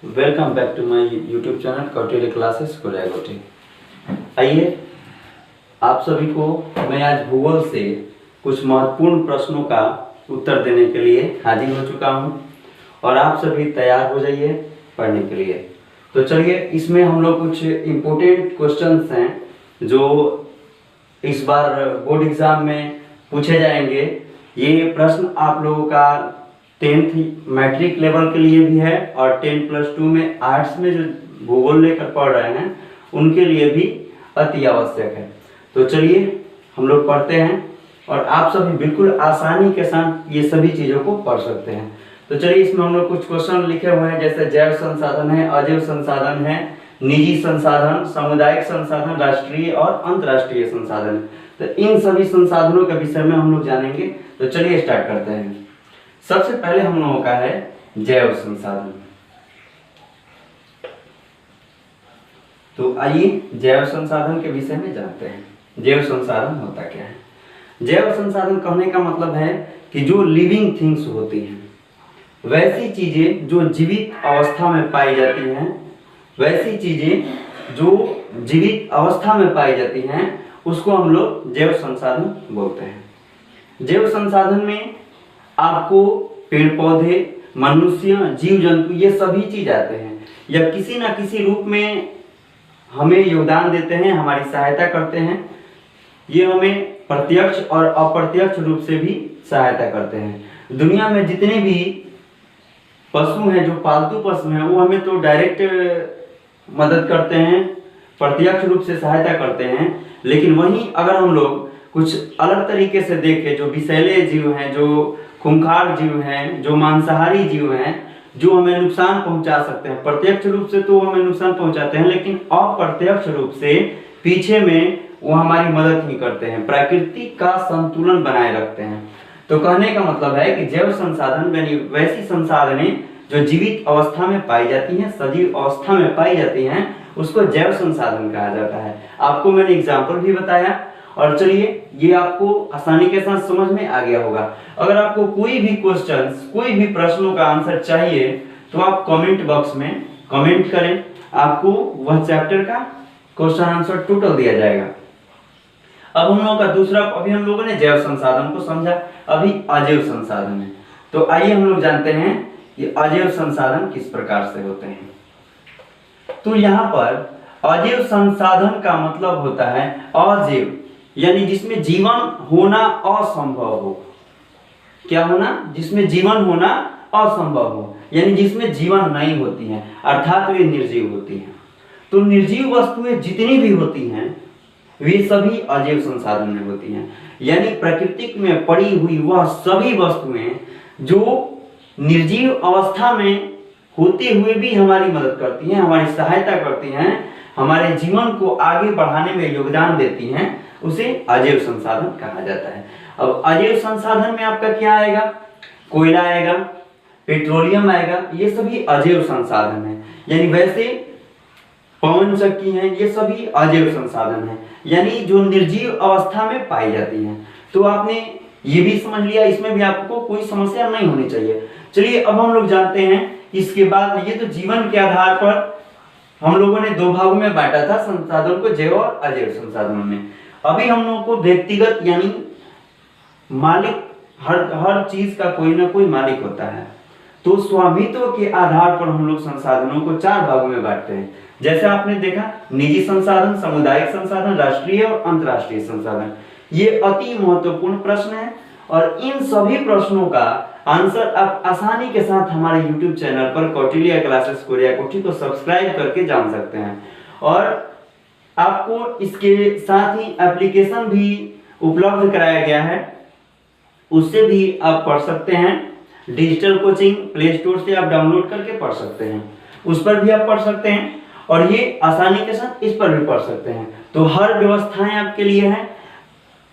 Welcome back to my YouTube channel Kautilya classes कोरियागोटी। आइए आप सभी को मैं आज भूगोल से कुछ महत्वपूर्ण प्रश्नों का उत्तर देने के लिए हाजिर हो चुका हूं और आप सभी तैयार हो जाइए पढ़ने के लिए। तो चलिए इसमें हम लोग कुछ इम्पोर्टेंट क्वेश्चंस हैं जो इस बार बोर्ड एग्जाम में पूछे जाएंगे। ये प्रश्न आप लोगों का 10th मैट्रिक लेवल के लिए भी है और 10+2 में आर्ट्स में जो भूगोल लेकर पढ़ रहे हैं उनके लिए भी अति आवश्यक है। तो चलिए हम लोग पढ़ते हैं और आप सभी बिल्कुल आसानी के साथ ये सभी चीज़ों को पढ़ सकते हैं। तो चलिए इसमें हम लोग कुछ क्वेश्चन लिखे हुए हैं, जैसे जैव संसाधन है, अजैव संसाधन है, निजी संसाधन, सामुदायिक संसाधन, राष्ट्रीय और अंतर्राष्ट्रीय संसाधन। तो इन सभी संसाधनों के विषय में हम लोग जानेंगे। तो चलिए स्टार्ट करते हैं। सबसे पहले हम लोगों का है जैव संसाधन। तो आइए जैव संसाधन के विषय में जानते हैं। जैव संसाधन होता क्या है? जैव संसाधन कहने का मतलब है कि जो लिविंग थिंग्स होती हैं, वैसी चीजें जो जीवित अवस्था में पाई जाती हैं, वैसी चीजें जो जीवित अवस्था में पाई जाती हैं उसको हम लोग जैव संसाधन बोलते हैं। जैव संसाधन में आपको पेड़ पौधे, मनुष्य, जीव जंतु ये सभी चीज आते हैं या किसी ना किसी रूप में हमें योगदान देते हैं, हमारी सहायता करते हैं। ये हमें प्रत्यक्ष और अप्रत्यक्ष रूप से भी सहायता करते हैं। दुनिया में जितने भी पशु हैं, जो पालतू पशु हैं, वो हमें तो डायरेक्ट मदद करते हैं, प्रत्यक्ष रूप से सहायता करते हैं। लेकिन वहीं अगर हम लोग कुछ अलग तरीके से देखें, जो विषैले जीव हैं, जो खूंखार जीव हैं, जो मांसाहारी जीव हैं, जो हमें नुकसान पहुंचा सकते हैं, प्रत्यक्ष रूप से तो हमें नुकसान पहुंचाते हैं, लेकिन अप्रत्यक्ष रूप से पीछे में वो हमारी मदद ही करते हैं, प्रकृति का संतुलन बनाए रखते हैं। तो कहने का मतलब है कि जैव संसाधन यानी वैसी संसाधनें जो जीवित अवस्था में पाई जाती हैं, सजीव अवस्था में पाई जाती हैं, उसको जैव संसाधन कहा जाता है। आपको मैंने एग्जाम्पल भी बताया और चलिए ये आपको आसानी के साथ समझ में आ गया होगा। अगर आपको कोई भी क्वेश्चंस, कोई भी प्रश्नों का आंसर चाहिए तो आप कमेंट बॉक्स में कमेंट करें, आपको वह चैप्टर का क्वेश्चन आंसर टोटल दिया जाएगा। अब हम लोगों का दूसरा, अभी हम लोगों ने जैव संसाधन को समझा, अभी अजैव संसाधन है। तो आइए हम लोग जानते हैं कि अजैव संसाधन किस प्रकार से होते हैं। तो यहाँ पर अजैव संसाधन का मतलब होता है अजैव, यानी जिसमें जीवन होना असंभव हो। क्या होना? जिसमें जीवन होना असंभव हो, यानी जिसमें जीवन नहीं होती है, अर्थात वे निर्जीव होती हैं। तो निर्जीव वस्तुएं जितनी भी होती हैं वे सभी अजैव संसाधन में होती हैं, यानी प्रकृति में पड़ी हुई वह सभी वस्तुएं जो निर्जीव अवस्था में होते हुए भी हमारी मदद करती हैं, हमारी सहायता करती हैं, हमारे जीवन को आगे बढ़ाने में योगदान देती हैं, उसे अजैव संसाधन कहा जाता है। अब अजैव संसाधन में आपका क्या आएगा? कोयला आएगा, पेट्रोलियम आएगा, ये सभी अजैव संसाधन है। यानी वैसे पवन चक्की हैं, ये सभी अजैव संसाधन है, यानी जो निर्जीव अवस्था में पाई जाती हैं। तो आपने ये भी समझ लिया, इसमें भी आपको कोई समस्या नहीं होनी चाहिए। चलिए अब हम लोग जानते हैं इसके बाद में, ये तो जीवन के आधार पर हम लोगों ने दो भागों में बांटा था संसाधन को, जैव और अजैव संसाधनों में। अभी हम लोगों को व्यक्तिगत यानी मालिक, हर चीज का कोई ना कोई मालिक होता है। तो स्वामित्व के आधार पर हम लोग संसाधनों को चार भागों में बांटते हैं। जैसे आपने देखा, निजी संसाधन, सामुदायिक संसाधन, राष्ट्रीय और अंतर्राष्ट्रीय संसाधन। ये अति महत्वपूर्ण प्रश्न है और इन सभी प्रश्नों का आंसर आप आसानी के साथ हमारे YouTube चैनल पर कौटिल्य क्लासेस कोरियागोटी को सब्सक्राइब करके जान सकते हैं। और आपको इसके साथ ही एप्लीकेशन भी उपलब्ध कराया गया है, उससे भी आप पढ़ सकते हैं। डिजिटल कोचिंग प्ले स्टोर से आप डाउनलोड करके पढ़ सकते हैं, उस पर भी आप पढ़ सकते हैं और ये आसानी के साथ इस पर भी पढ़ सकते हैं। तो हर व्यवस्थाएं आपके लिए हैं।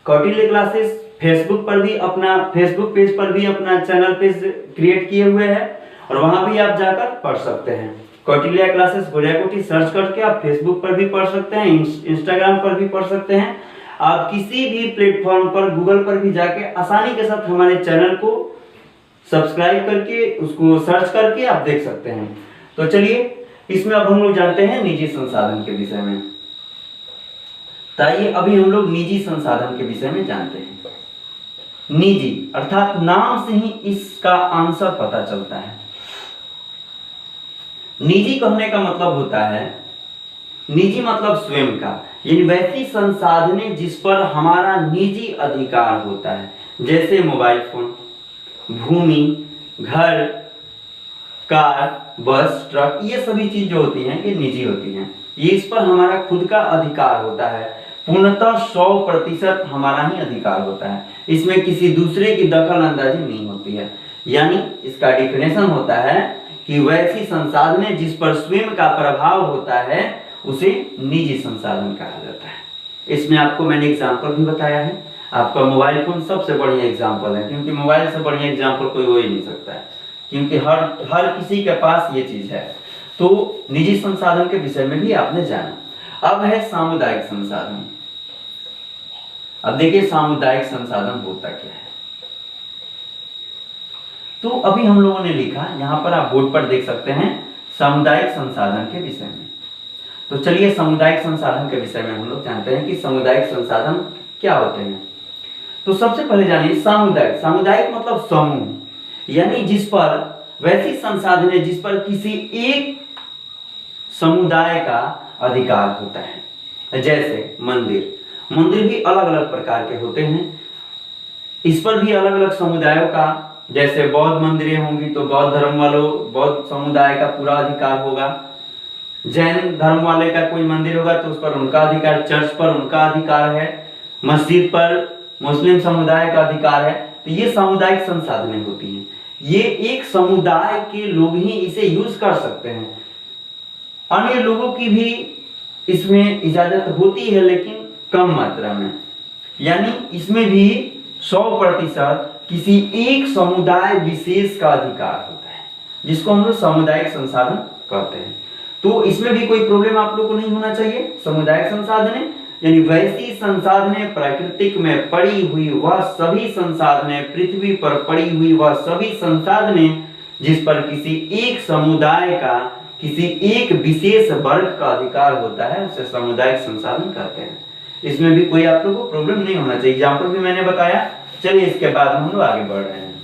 कौटिल्य क्लासेस फेसबुक पर भी अपना फेसबुक पेज पर भी अपना चैनल पेज क्रिएट किए हुए हैं और वहां भी आप जाकर पढ़ सकते हैं। कौटिल्य क्लासेस कोरियागोटी सर्च करके आप फेसबुक पर भी पढ़ सकते हैं, इंस्टाग्राम पर भी पढ़ सकते हैं। आप किसी भी प्लेटफॉर्म पर, गूगल पर भी जाके आसानी के साथ हमारे चैनल को सब्सक्राइब करके उसको सर्च करके आप देख सकते हैं। तो चलिए इसमें अब हम लोग जानते हैं निजी संसाधन के विषय में। ताइए अभी हम लोग निजी संसाधन के विषय में जानते हैं। निजी अर्थात नाम से ही इसका आंसर पता चलता है। निजी कहने का मतलब होता है, निजी मतलब स्वयं का, यानी वैसी संसाधनें जिस पर हमारा निजी अधिकार होता है, जैसे मोबाइल फोन, भूमि, घर, कार, बस, ट्रक, ये सभी चीज जो होती हैं ये निजी होती हैं। ये इस पर हमारा खुद का अधिकार होता है, पूर्णतः 100% हमारा ही अधिकार होता है, इसमें किसी दूसरे की दखल अंदाजी नहीं होती है। यानी इसका डिफिनेशन होता है कि वैसी संसाधनें जिस पर स्वयं का प्रभाव होता है उसे निजी संसाधन कहा जाता है। इसमें आपको मैंने एग्जाम्पल भी बताया है, आपका मोबाइल फोन सबसे बढ़िया एग्जाम्पल है, क्योंकि मोबाइल से बढ़िया एग्जाम्पल कोई हो ही नहीं सकता है, क्योंकि हर किसी के पास ये चीज है। तो निजी संसाधन के विषय में भी आपने जाना। अब है सामुदायिक संसाधन। अब देखिए सामुदायिक संसाधन होता क्या है। तो अभी हम लोगों ने लिखा, यहां पर आप बोर्ड पर देख सकते हैं, सामुदायिक संसाधन के विषय में। तो चलिए सामुदायिक संसाधन के विषय में हम लोग जानते हैं कि सामुदायिक संसाधन क्या होते हैं। तो सबसे पहले जानिए सामुदायिक। सामुदायिक मतलब समूह, यानी जिस पर वैसी संसाधनें जिस पर किसी एक समुदाय का अधिकार होता है। जैसे मंदिर, मंदिर भी अलग अलग प्रकार के होते हैं, इस पर भी अलग अलग समुदायों का, जैसे बौद्ध मंदिरें होंगी तो बौद्ध धर्म वालों, बौद्ध समुदाय का पूरा अधिकार होगा। जैन धर्म वाले का कोई मंदिर होगा तो उस पर उनका अधिकार, चर्च पर उनका अधिकार है, मस्जिद पर मुस्लिम समुदाय का अधिकार है। तो ये सामुदायिक संसाधनें होती हैं। ये एक समुदाय के लोग ही इसे यूज कर सकते हैं, अन्य लोगों की भी इसमें इजाजत होती है लेकिन कम मात्रा में। यानी इसमें भी 100% किसी एक समुदाय विशेष का अधिकार होता है, जिसको हम लोग सामुदायिक संसाधन कहते हैं। तो इसमें भी कोई प्रॉब्लम आप लोग को नहीं होना चाहिए। सामुदायिक संसाधनें यानी वैसी संसाधनें प्राकृतिक में पड़ी हुई वह सभी संसाधनें, पृथ्वी पर पड़ी हुई वह सभी संसाधनें जिस पर किसी एक समुदाय का, किसी एक विशेष वर्ग का अधिकार होता है, उसे सामुदायिक संसाधन कहते हैं। इसमें भी कोई आप लोग को प्रॉब्लम नहीं होना चाहिए। एग्जाम्पल भी मैंने बताया। चलिए इसके बाद हम लोग आगे बढ़ रहे हैं।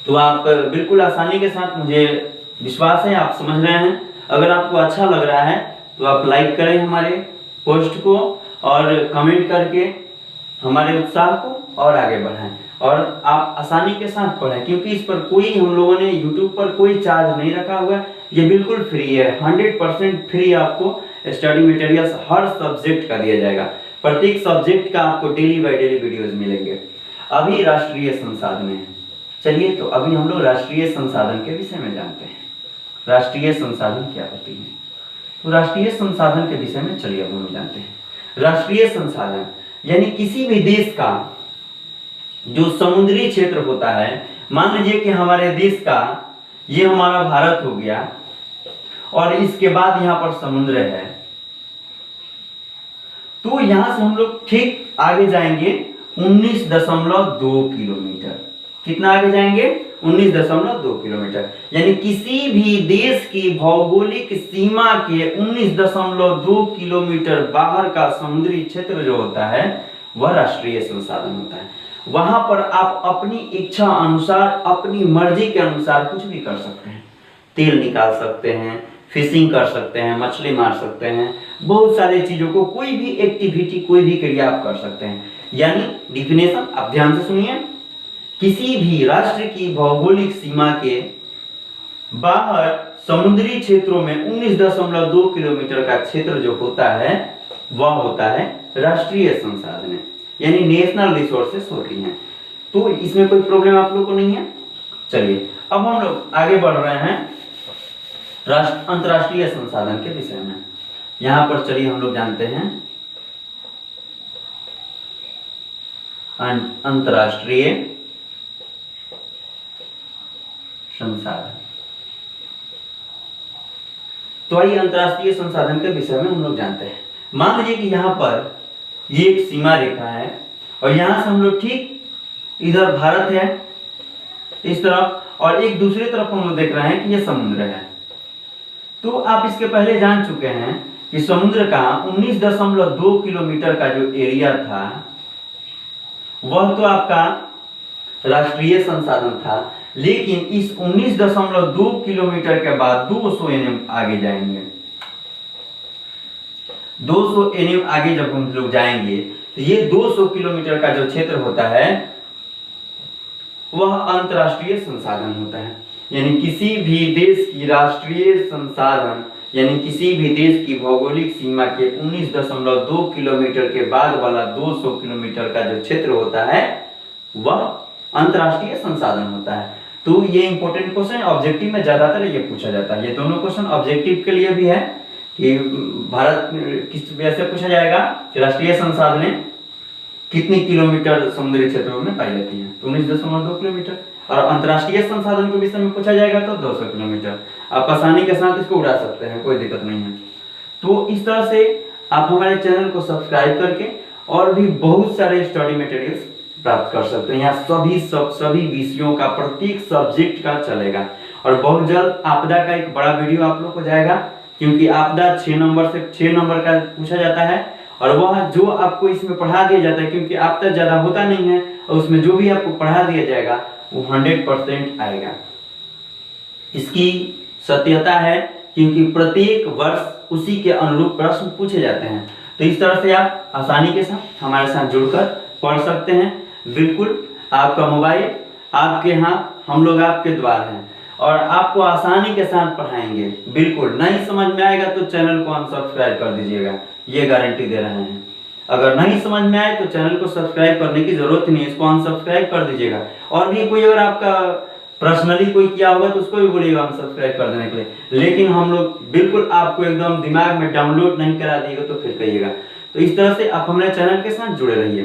तो आप बिल्कुल आसानी के साथ, मुझे विश्वास है आप समझ रहे हैं। अगर आपको अच्छा लग रहा है तो आप लाइक करें हमारे पोस्ट को और कमेंट करके हमारे उत्साह को और आगे बढ़ाएं, और आप आसानी के साथ पढ़ें, क्योंकि इस पर कोई, हम लोगों ने YouTube पर कोई चार्ज नहीं रखा हुआ है। ये बिल्कुल फ्री है, 100% फ्री आपको स्टडी मटेरियल्स हर सब्जेक्ट का दिया जाएगा। प्रत्येक सब्जेक्ट का आपको डेली बाय डेली वीडियोस मिलेंगे। अभी राष्ट्रीय संसाधन है। चलिए तो अभी हम लोग राष्ट्रीय संसाधन के विषय में जानते हैं। राष्ट्रीय संसाधन क्या होती है? तो राष्ट्रीय संसाधन के विषय में चलिए अब हम जानते हैं। राष्ट्रीय संसाधन यानी किसी भी देश का जो समुद्री क्षेत्र होता है, मान लीजिए कि हमारे देश का, ये हमारा भारत हो गया और इसके बाद यहाँ पर समुद्र है, तो यहां से हम लोग ठीक आगे जाएंगे 19.2 किलोमीटर। कितना आगे जाएंगे? 19.2 किलोमीटर। यानी किसी भी देश की भौगोलिक सीमा के 19.2 किलोमीटर बाहर का समुद्री क्षेत्र जो होता है वह राष्ट्रीय संसाधन होता है। वहां पर आप अपनी इच्छा अनुसार, अपनी मर्जी के अनुसार कुछ भी कर सकते हैं। तेल निकाल सकते हैं, फिशिंग कर सकते हैं, मछली मार सकते हैं, बहुत सारी चीजों को, कोई भी एक्टिविटी, कोई भी क्रिया आप कर सकते हैं। यानी डिफिनेशन आप ध्यान से सुनिए, किसी भी राष्ट्र की भौगोलिक सीमा के बाहर समुद्री क्षेत्रों में 19.2 किलोमीटर का क्षेत्र जो होता है वह होता है राष्ट्रीय संसाधन, यानी नेशनल रिसोर्सेस होती हैं। तो इसमें कोई प्रॉब्लम आप लोग को नहीं है। चलिए अब हम लोग आगे बढ़ रहे हैं अंतर्राष्ट्रीय संसाधन के विषय में। यहां पर चलिए हम लोग जानते हैं अंतर्राष्ट्रीय संसाधन। तो आइए अंतर्राष्ट्रीय संसाधन के विषय में हम लोग जानते हैं। मान लीजिए कि यहाँ पर ये एक सीमा रेखा है और यहां से हम लोग ठीक इधर भारत है इस तरफ, और एक दूसरी तरफ हम लोग देख रहे हैं कि ये समुद्र है। तो आप इसके पहले जान चुके हैं कि समुद्र का 19.2 किलोमीटर का जो एरिया था वह तो आपका राष्ट्रीय संसाधन था, लेकिन इस 19.2 किलोमीटर के बाद 200 एनएम आगे जाएंगे। 200 एनएम आगे जब हम लोग जाएंगे तो ये 200 किलोमीटर का जो क्षेत्र होता है वह अंतर्राष्ट्रीय संसाधन होता है। यानी किसी भी देश की राष्ट्रीय संसाधन यानी किसी भी देश की भौगोलिक सीमा के 19.2 किलोमीटर के बाद वाला 200 किलोमीटर का जो क्षेत्र होता है वह अंतर्राष्ट्रीय संसाधन होता है। तो ये इंपॉर्टेंट क्वेश्चन ऑब्जेक्टिव में ज्यादातर ये पूछा जाता है। ये दोनों क्वेश्चन ऑब्जेक्टिव के लिए भी है कि भारत किस वजह से पूछा जाएगा कि राष्ट्रीय संसाधनें कितनी किलोमीटर समुद्री क्षेत्रों में पाई जाती है, तो 19.2 किलोमीटर। और अंतर्राष्ट्रीय संसाधन के विषय में पूछा जाएगा तो 200 किलोमीटर। आप आसानी के साथ इसको उड़ा सकते हैं, कोई दिक्कत नहीं है। तो इस तरह से आप हमारे चैनल को सब्सक्राइब करके और भी बहुत सारे स्टडी मटेरियल्स प्राप्त कर सकते हैं। यहाँ सभी विषयों का प्रत्येक सब्जेक्ट का चलेगा। और बहुत जल्द आपदा का एक बड़ा वीडियो आप लोग को जाएगा, क्योंकि आपदा 6 नंबर का पूछा जाता है और वह जो आपको इसमें पढ़ा दिया जाता है, क्योंकि आपदा ज्यादा होता नहीं है और उसमें जो भी आपको पढ़ा दिया जाएगा वो 100% आएगा। इसकी सत्यता है क्योंकि प्रत्येक वर्ष उसी के अनुरूप प्रश्न पूछे जाते हैं। तो इस तरह से आप आसानी के साथ हमारे साथ जुड़कर पढ़ सकते हैं। बिल्कुल आपका मोबाइल आपके यहाँ, हम लोग आपके द्वार हैं और आपको आसानी के साथ पढ़ाएंगे। बिल्कुल नहीं समझ में आएगा तो चैनल को अनसब्सक्राइब कर दीजिएगा, ये गारंटी दे रहे हैं। अगर नहीं समझ में आए तो चैनल को सब्सक्राइब करने की जरूरत नहीं, इसको अनसब्सक्राइब कर दीजिएगा। और भी कोई अगर आपका पर्सनली कोई किया होगा तो उसको भी बोलिएगा अनसब्सक्राइब कर देने के लिए। लेकिन हम लोग बिल्कुल आपको एकदम दिमाग में डाउनलोड नहीं करा दिएगा तो फिर कहिएगा। तो इस तरह से आप हमारे चैनल के साथ जुड़े रहिए।